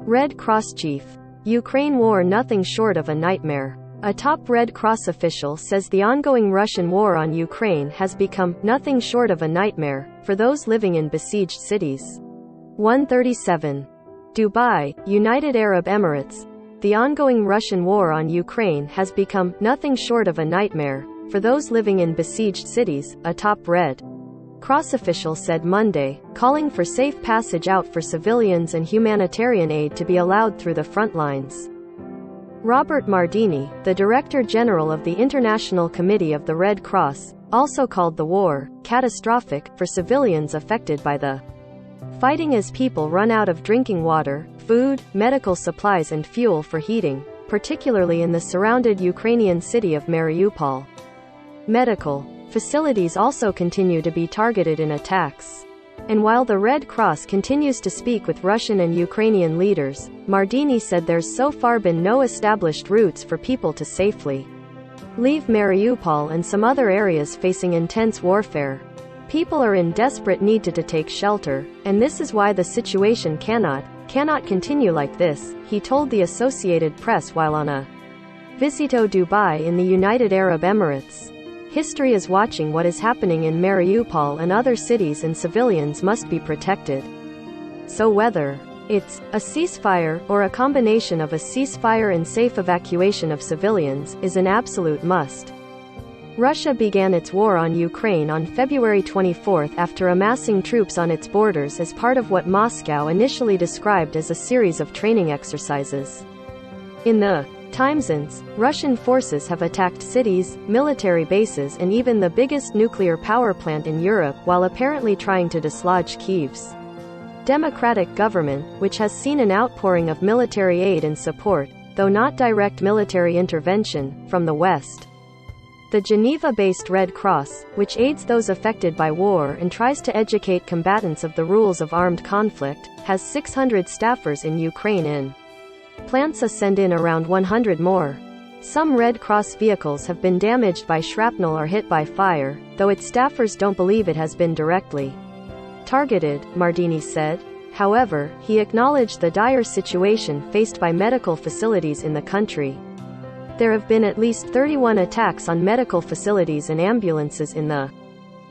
Red Cross chief. Ukraine war nothing short of a nightmare. A top Red Cross official says the ongoing Russian war on Ukraine has become nothing short of a nightmare for those living in besieged cities. 137. Dubai, United Arab Emirates. The ongoing Russian war on Ukraine has become nothing short of a nightmare for those living in besieged cities, a top Red Cross official said Monday, calling for safe passage out for civilians and humanitarian aid to be allowed through the front lines. Robert Mardini, the Director General of the International Committee of the Red Cross, also called the war catastrophic for civilians affected by the fighting as people run out of drinking water, food, medical supplies and fuel for heating, particularly in the surrounded Ukrainian city of Mariupol. Medical facilities also continue to be targeted in attacks. And while the Red Cross continues to speak with Russian and Ukrainian leaders, Mardini said there's so far been no established routes for people to safely leave Mariupol and some other areas facing intense warfare. People are in desperate need to take shelter, and this is why the situation cannot continue like this, he told the Associated Press while on a visit to Dubai in the United Arab Emirates. History is watching what is happening in Mariupol and other cities, and civilians must be protected. So whether it's a ceasefire or a combination of a ceasefire and safe evacuation of civilians is an absolute must. Russia began its war on Ukraine on February 24 after amassing troops on its borders as part of what Moscow initially described as a series of training exercises. In the time since, Russian forces have attacked cities, military bases and even the biggest nuclear power plant in Europe while apparently trying to dislodge Kyiv's democratic government, which has seen an outpouring of military aid and support, though not direct military intervention, from the West. The Geneva-based Red Cross, which aids those affected by war and tries to educate combatants of the rules of armed conflict, has 600 staffers in Ukraine and plans to send in around 100 more. Some Red Cross vehicles have been damaged by shrapnel or hit by fire, though its staffers don't believe it has been directly targeted, Mardini said. However, he acknowledged the dire situation faced by medical facilities in the country. There have been at least 31 attacks on medical facilities and ambulances in the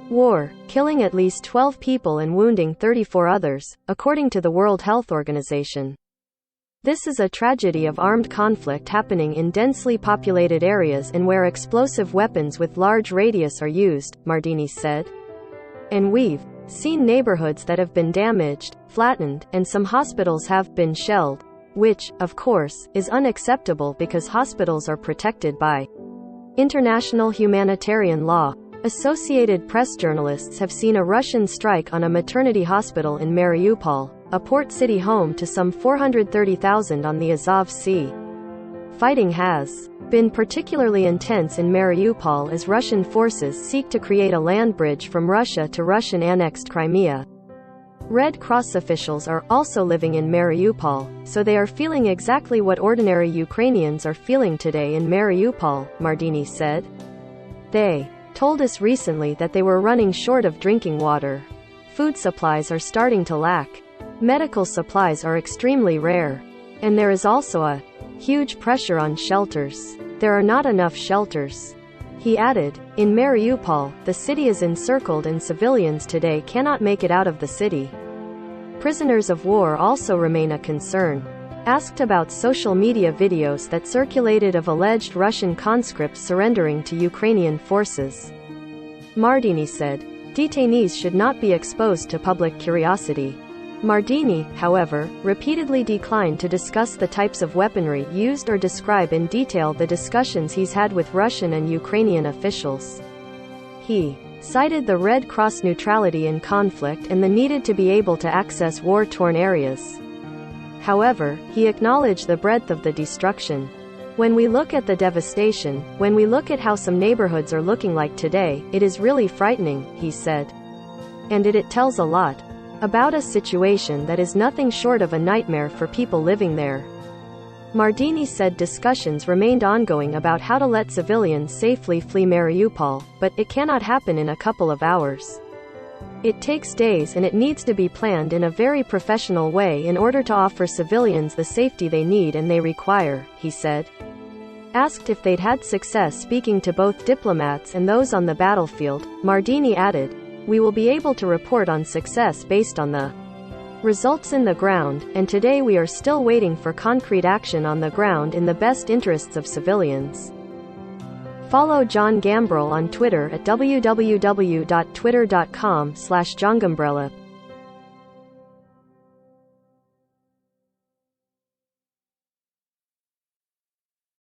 war, killing at least 12 people and wounding 34 others, according to the World Health Organization. This is a tragedy of armed conflict happening in densely populated areas and where explosive weapons with large radius are used, Mardini said. And we've seen neighborhoods that have been damaged, flattened, and some hospitals have been shelled, which, of course, is unacceptable because hospitals are protected by international humanitarian law. Associated Press journalists have seen a Russian strike on a maternity hospital in Mariupol, a port city home to some 430,000 on the Azov Sea. Fighting has been particularly intense in Mariupol as Russian forces seek to create a land bridge from Russia to Russian-annexed Crimea. Red Cross officials are also living in Mariupol, so they are feeling exactly what ordinary Ukrainians are feeling today in Mariupol, Mardini said. They told us recently that they were running short of drinking water. Food supplies are starting to lack. Medical supplies are extremely rare. And there is also a huge pressure on shelters. There are not enough shelters. He added, in Mariupol, the city is encircled and civilians today cannot make it out of the city. Prisoners of war also remain a concern. Asked about social media videos that circulated of alleged Russian conscripts surrendering to Ukrainian forces, Mardini said, detainees should not be exposed to public curiosity. Mardini, however, repeatedly declined to discuss the types of weaponry used or describe in detail the discussions he's had with Russian and Ukrainian officials. He cited the Red Cross neutrality in conflict and the needed to be able to access war-torn areas. However, he acknowledged the breadth of the destruction. When we look at the devastation, when we look at how some neighborhoods are looking like today, it is really frightening, he said. And it tells a lot about a situation that is nothing short of a nightmare for people living there. Mardini said discussions remained ongoing about how to let civilians safely flee Mariupol, but it cannot happen in a couple of hours. It takes days and it needs to be planned in a very professional way in order to offer civilians the safety they need and they require, he said. Asked if they'd had success speaking to both diplomats and those on the battlefield, Mardini added, "We will be able to report on success based on the results in the ground, and today we are still waiting for concrete action on the ground in the best interests of civilians." Follow John Gambrell on Twitter at www.twitter.com/JohnGambrella.